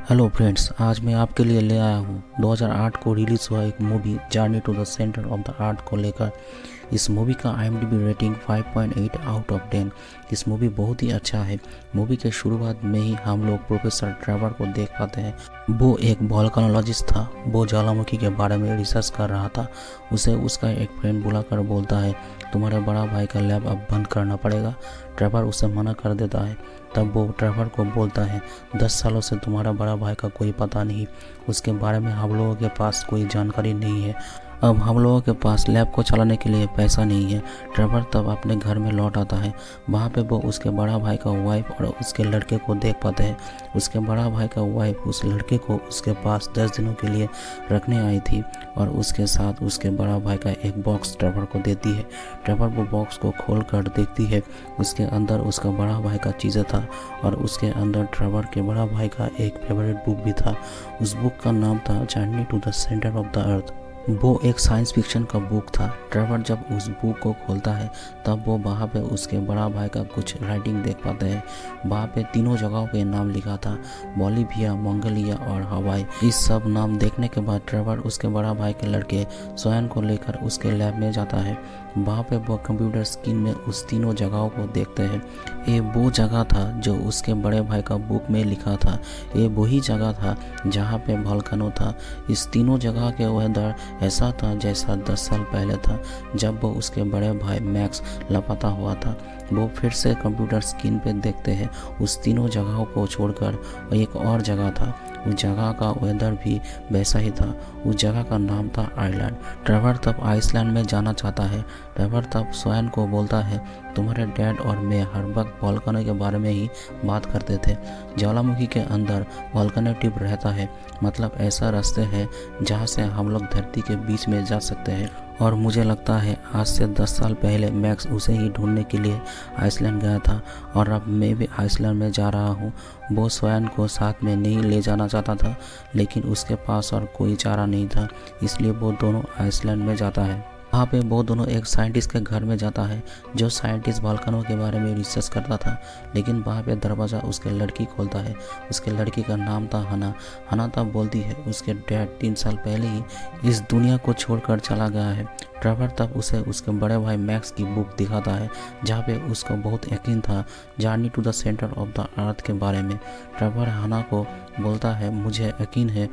Hello friends, आज मैं आपके लिए ले आया हूँ 2008 को रिलीज़ हुआ एक movie journey to the centre of the earth को लेकर। इस मूवी का IMDb रेटिंग 5.8 आउट ऑफ 10। इस मूवी बहुत ही अच्छा है। मूवी के शुरुआत में ही हम लोग प्रोफेसर ट्रेवर को देख पाते हैं। वो एक वोल्केनोलॉजिस्ट था। वो ज्वालामुखी के बारे में रिसर्च कर रहा था। उसे उसका एक फ्रेंड बुलाकर बोलता है, तुम्हारे बड़ा भाई का लैब अब बंद करना पड़ेगा। ट्रेवर उसे मना कर देता है। तब वो ट्रेवर को बोलता है, 10 सालों से तुम्हारा बड़ा भाई का कोई पता नहीं, उसके बारे में हम लोगों के पास कोई जानकारी नहीं है। अब हम लोगों के पास लैब को चलाने के लिए पैसा नहीं है। ट्रेवर तब अपने घर में लौट आता है। वहाँ पे वो उसके बड़ा भाई का वाइफ और उसके लड़के को देख पाते हैं। उसके बड़ा भाई का वाइफ उस लड़के को उसके पास 10 दिनों के लिए रखने आई थी और उसके साथ उसके बड़ा भाई का एक बॉक्स ट्रेवर को देती है। ट्रेवर वो बॉक्स को खोल कर देखती है। उसके अंदर उसका बड़ा भाई का चीज़ें था और उसके अंदर ट्रेवर के बड़ा भाई का एक फेवरेट बुक भी था। उस बुक का नाम था journey to the centre of the earth. वो एक साइंस फिक्शन का बुक था। ट्रेवर जब उस बुक को खोलता है तब वो वहाँ पे उसके बड़ा भाई का कुछ राइटिंग देख पाते हैं। वहाँ पे तीनों जगहों पे नाम लिखा था, बोलिविया, मंगोलिया और हवाई। इस सब नाम देखने के बाद ट्रेवर उसके बड़ा भाई के लड़के स्वयं को लेकर उसके लैब में जाता है। वहाँ पे वो कंप्यूटर स्क्रीन में उस तीनों जगहों को देखते हैं। ये वो जगह था जो उसके बड़े भाई का बुक में लिखा था। ये वही जगह था जहाँ पे वोल्केनो था। इस तीनों जगह के वेदर ऐसा था जैसा 10 साल पहले था, जब वो उसके बड़े भाई मैक्स लापता हुआ था। वो फिर से कंप्यूटर स्क्रीन पे देखते हैं। उस तीनों जगहों को छोड़कर एक और जगह था। उस जगह का वेदर भी वैसा ही था। उस जगह का नाम था आइलैंड। ट्रेवर तब आइसलैंड में जाना चाहता है। ट्रेवर तब स्वयं को बोलता है, तुम्हारे डैड और मैं हर वक्त वोल्केनो के बारे में ही बात करते थे। ज्वालामुखी के अंदर वोल्केनो टिप रहता है, मतलब ऐसा रास्ते है जहाँ से हम लोग धरती के बीच में जा सकते हैं। और मुझे लगता है आज से 10 साल पहले मैक्स उसे ही ढूंढने के लिए आइसलैंड गया था और अब मैं भी आइसलैंड में जा रहा हूँ। वो स्वयं को साथ में नहीं ले जाना चाहता था, लेकिन उसके पास और कोई चारा नहीं था, इसलिए वो दोनों आइसलैंड में जाता है। वहाँ पे वो दोनों एक साइंटिस्ट के घर में जाता है जो साइंटिस्ट वोल्केनो के बारे में रिसर्च करता था। लेकिन वहाँ पे दरवाज़ा उसके लड़की खोलता है। उसके लड़की का नाम था हना। हना तब बोलती है उसके डैड 3 साल पहले ही इस दुनिया को छोड़कर चला गया है। ट्रेवर तब उसे उसके बड़े भाई मैक्स की बुक दिखाता है जहाँ पे उसको बहुत यकीन था journey to the centre of the earth के बारे में। ट्रेवर हना को बोलता है, मुझे यकीन है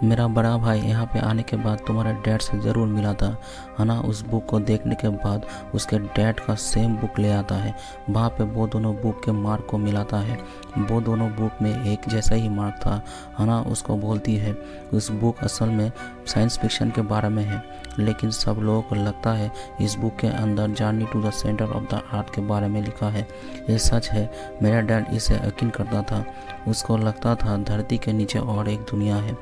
मेरा बड़ा भाई यहाँ पे आने के बाद तुम्हारे डैड से ज़रूर मिला था। हना उस बुक को देखने के बाद उसके डैड का सेम बुक ले आता है। वहाँ पे वो दोनों बुक के मार्क को मिलाता है। वो दोनों बुक में एक जैसा ही मार्क था। हना उसको बोलती है उस बुक असल में साइंस फिक्शन के बारे में है, लेकिन सब लोगों को लगता है इस बुक के अंदर journey to the centre of the earth के बारे में लिखा है। ये सच है। मेरा डैड इसे यकीन करता था। उसको लगता था धरती के नीचे और एक दुनिया है।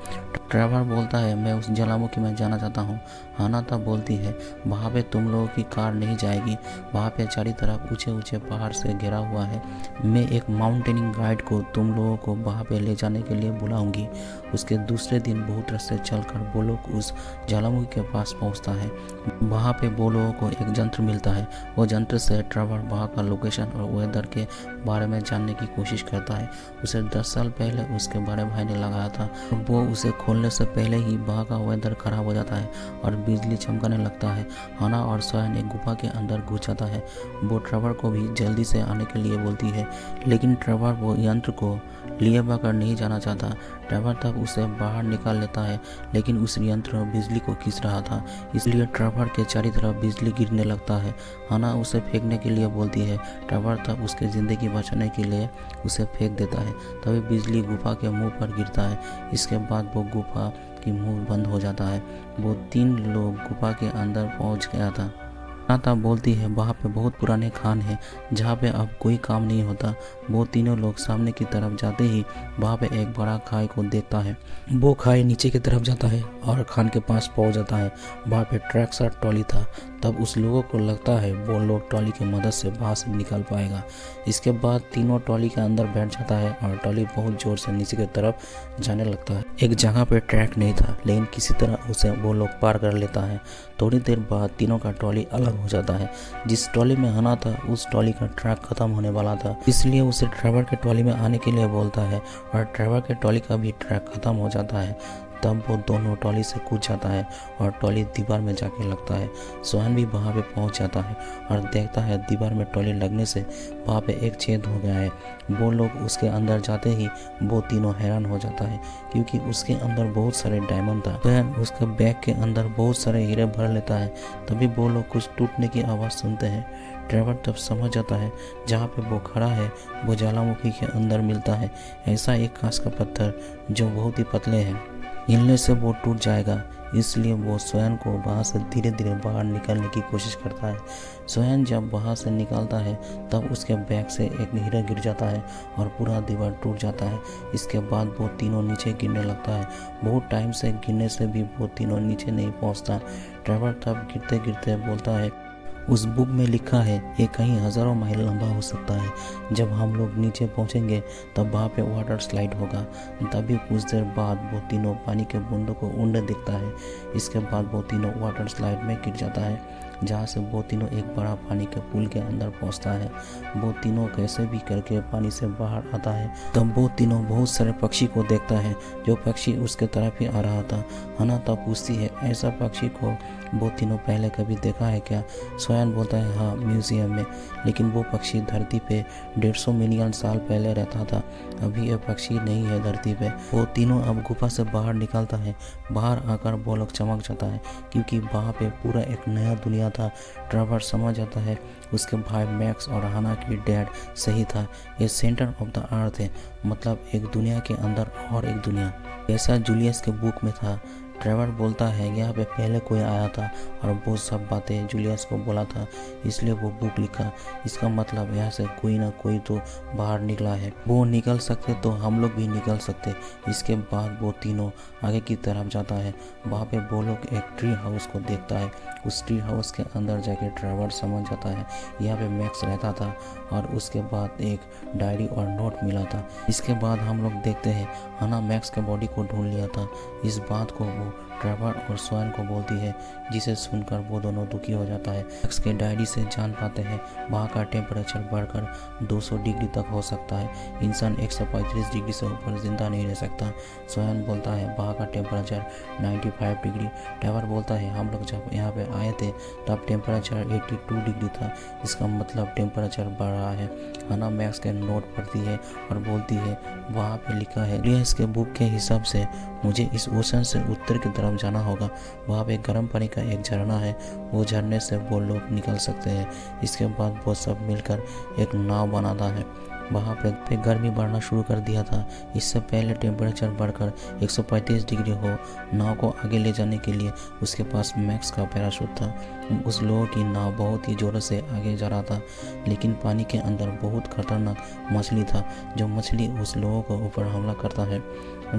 ट्रेवर बोलता है, मैं उस ज्वालामुखी में जाना चाहता हूँ। हना तब बोलती है, वहाँ पे तुम लोगों की कार नहीं जाएगी। वहाँ पे चारों तरफ ऊंचे ऊंचे पहाड़ से घिरा हुआ है। मैं एक माउंटेनिंग गाइड को तुम लोगों को वहाँ पे ले जाने के लिए बुलाऊंगी। उसके दूसरे दिन बहुत रास्ते चलकर वो लोग उस ज्वालामुखी के पास पहुँचता है। वहाँ पे वो लोगों को एक यंत्र मिलता है। वो यंत्र से ट्रेवर वहाँ का लोकेशन और वेदर के बारे में जानने की कोशिश करता है। उसे 10 साल पहले उसके बड़े भाई ने लगाया था। वो उसे खोलने से पहले ही वहाँ का वेदर खराब हो जाता है और बिजली चमकने लगता है। हना और स्वयं एक गुफा के अंदर घुस जाता है। वो ट्रेवर को भी जल्दी से आने के लिए बोलती है, लेकिन ट्रेवर वो यंत्र को लिए बगैर नहीं जाना चाहता। ट्रेवर तब उसे बाहर निकाल लेता है, लेकिन उस यंत्र बिजली को खींच रहा था, इसलिए ट्रेवर के चारों तरफ बिजली गिरने लगता है। हना उसे फेंकने के लिए बोलती है। ट्रेवर तब उसके ज़िंदगी बचाने के लिए उसे फेंक देता है। तभी बिजली गुफा के मुंह पर गिरता है। इसके बाद वो गुफा की मुंह बंद हो जाता है। वो 3 लोग गुफा के अंदर पहुंच गया था। नाता बोलती है, वहाँ पे बहुत पुराने खान है जहाँ पे अब कोई काम नहीं होता। वो तीनों लोग सामने की तरफ जाते ही वहाँ पे एक बड़ा खाई को देखता है। वो खाई नीचे की तरफ जाता है और खान के पास पहुँच जाता है। वहाँ पे ट्रैक्टर ट्रॉली था। तब उस लोगों को लगता है वो लोग ट्रॉली की मदद से बाहर से निकल पाएगा। इसके बाद तीनों ट्रॉली के अंदर बैठ जाता है और ट्रॉली बहुत जोर से नीचे की तरफ जाने लगता है। एक जगह पे ट्रैक नहीं था, लेकिन किसी तरह उसे वो लोग पार कर लेता है। थोड़ी देर बाद तीनों का ट्रॉली अलग हो जाता है। जिस ट्रॉली में आना था उस ट्रॉली का ट्रैक खत्म होने वाला था, इसलिए उसे ड्राइवर के ट्रॉली में आने के लिए बोलता है और ड्राइवर के ट्रॉली का भी ट्रैक खत्म हो जाता है। तब वो दोनों ट्रॉली से कूद जाता है और ट्रॉली दीवार में जाके लगता है। सोहन भी वहाँ पे पहुँच जाता है और देखता है दीवार में ट्रॉली लगने से वहाँ पे एक छेद हो गया है। वो लोग उसके अंदर जाते ही वो तीनों हैरान हो जाता है क्योंकि उसके अंदर बहुत सारे डायमंड था। सोहन उसके बैग के अंदर बहुत सारे हीरे भर लेता है। तभी वो लोग कुछ टूटने की आवाज़ सुनते हैं। ड्राइवर तब समझ जाता है जहाँ पे वो खड़ा है वो ज्वालामुखी के अंदर मिलता है ऐसा एक कांच का पत्थर जो बहुत ही पतले है। हिलने से वो टूट जाएगा, इसलिए वो सोहन को वहाँ से धीरे धीरे बाहर निकलने की कोशिश करता है। सोहन जब वहाँ से निकलता है तब उसके बैग से एक हीरा गिर जाता है और पूरा दीवार टूट जाता है। इसके बाद वो तीनों नीचे गिरने लगता है। बहुत टाइम से गिरने से भी वो तीनों नीचे नहीं पहुँचता। ड्राइवर तब गिरते गिरते बोलता है उस बुक में लिखा है ये कहीं हज़ारों माइल लंबा हो सकता है। जब हम लोग नीचे पहुंचेंगे तब वहाँ पे वाटर स्लाइड होगा। तभी कुछ देर बाद वो तीनों पानी के बूंदों को उड़ने दिखता है। इसके बाद वो तीनों वाटर स्लाइड में गिर जाता है जहाँ से वो तीनों एक बड़ा पानी के पुल के अंदर पहुँचता है। वो तीनों कैसे भी करके पानी से बाहर आता है। तब वो तीनों बहुत सारे पक्षी को देखता है जो पक्षी उसके तरफ ही आ रहा था। हना तब पूछती है ऐसा पक्षी को वो तीनों पहले कभी देखा है क्या? सोहन बोलता है हाँ, म्यूजियम में, लेकिन वो पक्षी धरती पे 150 मिलियन साल पहले रहता था। अभी यह पक्षी नहीं है धरती पे। वो तीनों अब गुफा से बाहर निकलता है। बाहर आकर वो लोग चमक जाता है क्योंकि वहाँ पे पूरा एक नया दुनिया था। ड्राइवर समझ जाता है उसके भाई मैक्स और हना की डैड सही था। ये सेंटर ऑफ द अर्थ है, मतलब एक दुनिया के अंदर और एक दुनिया, ऐसा जूलियस के बुक में था। ड्राइवर बोलता है यहाँ पे पहले कोई आया था और वो सब बातें जूलियस को बोला था, इसलिए वो बुक लिखा। इसका मतलब यहाँ से कोई ना कोई तो बाहर निकला है। वो निकल सकते तो हम लोग भी निकल सकते। इसके बाद वो तीनों आगे की तरफ जाता है। वहाँ पे वो लोग एक ट्री हाउस को देखता है। उस ट्री हाउस के अंदर जाके ड्राइवर समझ जाता है यहाँ पे मैक्स रहता था और उसके बाद एक डायरी और नोट मिला था। इसके बाद हम लोग देखते हैं हना मैक्स के बॉडी को ढूंढ लिया था। इस बात को वो ड्राइवर और सोहन को बोलती है, जिसे सुनकर वो दोनों दुखी हो जाता है। मैक्स के डायरी से जान पाते हैं वहाँ का टेम्परेचर बढ़कर 200 डिग्री तक हो सकता है। इंसान 135 डिग्री से ऊपर जिंदा नहीं रह सकता। सोहन बोलता है वहाँ का टेम्परेचर 95 डिग्री। ड्राइवर बोलता है हम लोग जब यहाँ पे आए थे तब टेम्परेचर 82 डिग्री था, इसका मतलब टेम्परेचर बढ़ रहा है। हना मैक्स के नोट पढ़ती है और बोलती है वहाँ पे लिखा है इसके बुक के हिसाब से मुझे इस ओशन से उत्तर की तरफ जाना होगा। वहाँ पे गर्म पानी का एक झरना है, वो झरने से वो लोग निकल सकते हैं। इसके बाद वो सब मिलकर एक नाव बनाता है। वहाँ पे गर्मी बढ़ना शुरू कर दिया था। इससे पहले टेम्परेचर बढ़कर 135 डिग्री हो। नाव को आगे ले जाने के लिए उसके पास मैक्स का पैराशूट था। उस लोगों की नाव बहुत ही जोरों से आगे जा रहा था, लेकिन पानी के अंदर बहुत खतरनाक मछली था। जो मछली उस लोगों के ऊपर हमला करता है।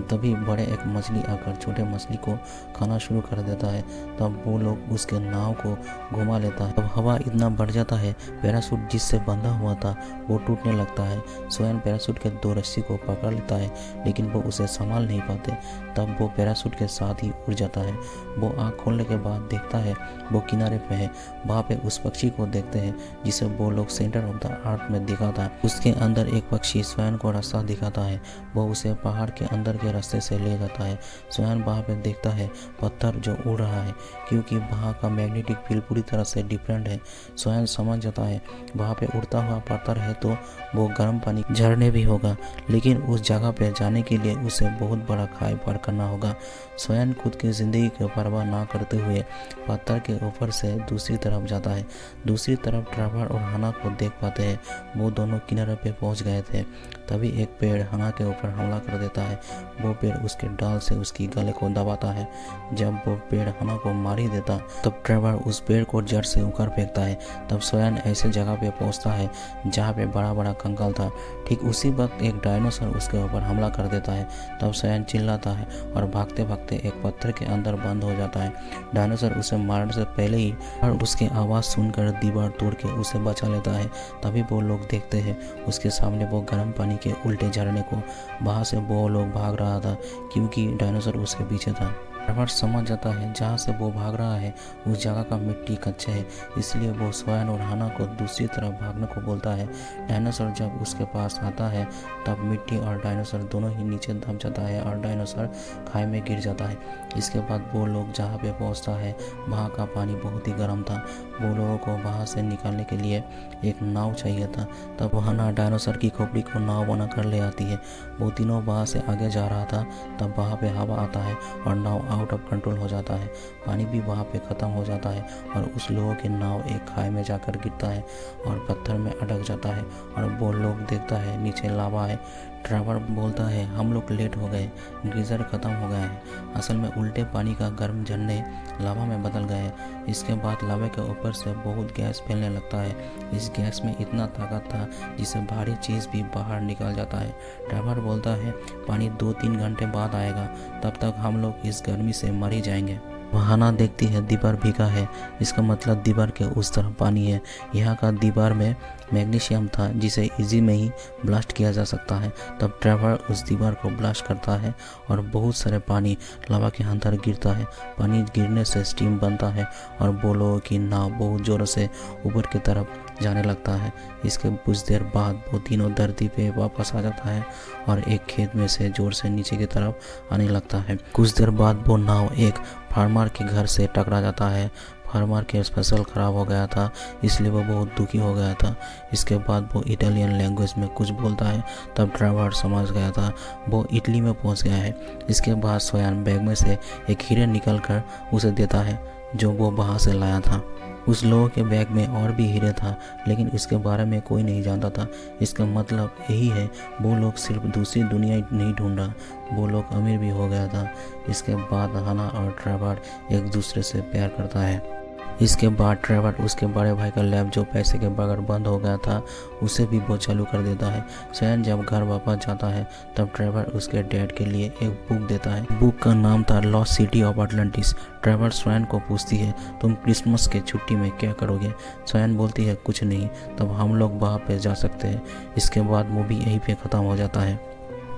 तभी बड़े एक मछली आकर छोटे मछली को खाना शुरू कर देता है। तब वो लोग उसके नाव को घुमा लेता है। तब हवा इतना बढ़ जाता है पैराशूट जिससे बंधा हुआ था वो टूटने लगता है। सोहन पैराशूट के 2 रस्सी को पकड़ लेता है, लेकिन वो उसे संभाल नहीं पाते। तब वो पैराशूट के साथ ही उड़ जाता है। वो आँख खोलने के बाद देखता है वो किनारे पे है। वहाँ पे उस पक्षी को देखते हैं जिसे वो लोग सेंटर ऑफ द अर्थ में देखा था। उसके अंदर एक पक्षी सोहन को रास्ता दिखाता है। वो उसे पहाड़ के अंदर के रास्ते से ले जाता है। सोहन वहाँ पे देखता है पत्थर जो उड़ रहा है, क्योंकि वहाँ का मैग्नेटिक फील्ड पूरी तरह से डिफरेंट है। सोहन समझ जाता है वहाँ पे उड़ता हुआ पत्थर है तो वो गर्म पानी झरने भी होगा, लेकिन उस जगह पे जाने के लिए उसे बहुत बड़ा खाई पार करना होगा। सोहन खुद की जिंदगी की परवाह ना करते हुए पत्थर के ऊपर से दूसरी तरफ जाता है। दूसरी तरफ ड्राइवर और हना को देख पाते हैं। वो दोनों किनारे पे पहुंच गए थे। तभी एक पेड़ हना के ऊपर हमला कर देता है। वो पेड़ उसके डाल से उसकी गले को दबाता है। जब वो पेड़ हना को मार ही देता तब ट्रेवर उस पेड़ को जड़ से उखाड़ फेंकता है। तब सोयान ऐसे जगह पे पहुंचता है जहाँ पे बड़ा बड़ा कंकाल था। ठीक उसी वक्त एक डायनासोर उसके ऊपर हमला कर देता है। तब सोयान चिल्लाता है और भागते भागते एक पत्थर के अंदर बंद हो जाता है। डायनासोर उसे मारने से पहले ही और उसकी आवाज़ सुनकर दीवार तोड़ के उसे बचा लेता है। तभी वो लोग देखते हैं उसके सामने वो गर्म पानी के उल्टे झरने को। वहाँ से वो लोग भाग रहा था क्योंकि डायनासोर उसके पीछे था। ट्रेवर समझ जाता है जहाँ से वो भाग रहा है उस जगह का मिट्टी कच्चा है, इसलिए वो सोयान और हना को दूसरी तरफ भागने को बोलता है। डायनासोर जब उसके पास आता है तब मिट्टी और डायनासोर दोनों ही नीचे दब जाता है और डायनासोर खाई में गिर जाता है। इसके बाद वो लोग जहाँ पे पहुँचता है वहाँ का पानी बहुत ही गर्म था। वो लोगों को वहाँ से निकालने के लिए एक नाव चाहिए था। तब हना डायनासोर की खोपड़ी को नाव बना कर ले आती है। वो तीनों वहाँ से आगे जा रहा था तब वहाँ पे हवा आता है और नाव आउट ऑफ कंट्रोल हो जाता है। पानी भी वहाँ पे ख़त्म हो जाता है और उस लोगों की नाव एक खाई में जाकर गिरता है और पत्थर में अटक जाता है और वो लोग देखता है नीचे लावा है। ट्रेवर बोलता है हम लोग लेट हो गए, गीज़र ख़त्म हो गया है। असल में उल्टे पानी का गर्म झरने लावा में बदल गए हैं। इसके बाद लावे के ऊपर से बहुत गैस फैलने लगता है। इस गैस में इतना ताकत था जिससे भारी चीज़ भी बाहर निकल जाता है। ट्रेवर बोलता है पानी 2-3 घंटे बाद आएगा, तब तक हम लोग इस गर्मी से मर ही जाएंगे। हना देखती है दीवार भीगा है, इसका मतलब दीवार के उस तरफ पानी है। यहाँ का दीवार में मैग्नीशियम था जिसे इजी में ही ब्लास्ट किया जा सकता है। तब ट्रेवर उस दीवार को ब्लास्ट करता है और बहुत सारे पानी लावा के अंदर गिरता है। पानी गिरने से स्टीम बनता है और वो लोगों की नाव बहुत ज़ोर से ऊपर की तरफ जाने लगता है। इसके कुछ देर बाद वो तीनों धरती पे वापस आ जाता है और एक खेत में से जोर से नीचे की तरफ आने लगता है। कुछ देर बाद वो नाव एक फार्मर के घर से टकरा जाता है। फार्मर के फसल ख़राब हो गया था इसलिए वो बहुत दुखी हो गया था। इसके बाद वो इटालियन लैंग्वेज में कुछ बोलता है। तब ट्रेवर समझ गया था वो इटली में पहुंच गया है। इसके बाद सोयान बैग में से एक हीरे निकल कर उसे देता है जो वो वहाँ से लाया था। उस लोगों के बैग में और भी हीरे था लेकिन इसके बारे में कोई नहीं जानता था। इसका मतलब यही है वो लोग सिर्फ दूसरी दुनिया नहीं ढूंढ रहा, वो लोग अमीर भी हो गया था। इसके बाद हना और ट्रेवर एक दूसरे से प्यार करता है। इसके बाद ट्रेवर उसके बड़े भाई का लैब जो पैसे के बगैर बंद हो गया था उसे भी वो चालू कर देता है। सोयान जब घर वापस जाता है तब ट्रेवर उसके डैड के लिए एक बुक देता है। बुक का नाम था lost city of Atlantis. Trevor सोयान को पूछती है तुम क्रिसमस के छुट्टी में क्या करोगे? सोयान बोलती है कुछ नहीं। तब हम लोग वहाँ पे जा सकते हैं। इसके बाद मूवी यहीं पे ख़त्म हो जाता है।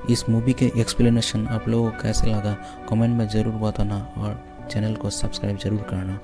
इस मूवी के एक्सप्लेनेशन आप लोगों को कैसे लगा कमेंट में ज़रूर बताना और चैनल को सब्सक्राइब ज़रूर करना।